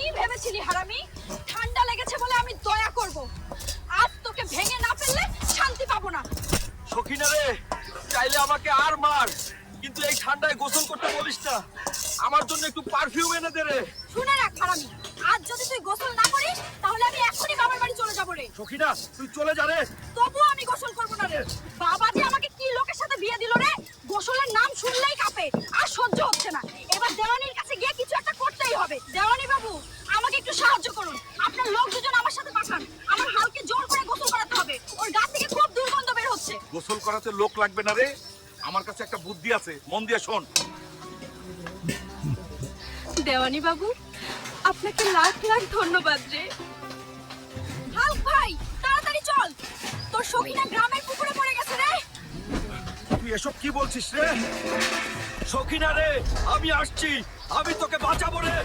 কি ভেবেছিলি হারামি? ঠান্ডা লেগেছে বলে আমি দয়া করব। আজ তোকে ভেঙে না ফেললে শান্তি পাবো না। সখিনা রে, চাইলে আমাকে আর মার, কিন্তু এই ঠান্ডায় গোসল করতে বলিস না। আমার জন্য একটু পারফিউম এনে দে রে। শুনে রাখ হারামি, আজ যদি তুই গোসল না করিস তাহলে আমি এখনই বাবার বাড়ি চলে যাবো রে। সখিনা, তুই চলে যা রে। তবুও আমি গোসল করবো না রে। বাবা যে আমাকে কি লোকের সাথে বিয়ে দিল রে, গোসলের নাম শুনলেই কাঁপে। আর সহ্য হচ্ছে না। এবার দেওয়ানির কাছে গিয়ে কিছু একটা করতেই হবে। দেওয়ানি বাবু, আমাকে একটু সাহায্য করুন। আপনার লোক দুজন আমার সাথে পাঠান। আমার হালকে জোর করে গোসল করাতে হবে। ওর গা থেকে খুব দুর্গন্ধ বের হচ্ছে। গোসল করাতে লোক লাগবে না রে, আমার কাছে একটা বুদ্ধি আছে, মন দিয়ে শোন। দেওয়ানি বাবু, আপনাকে লাখ লাখ ধন্যবাদ রে। হাল্ক ভাই, তাড়াতাড়ি চল, তোর সখিনা গ্রামের পুকুরে পড়ে গেছে রে। তুই এসব কি বলছিস রে? সখিনা রে, আমি আসছি, আমি তোকে বাঁচাবো রে।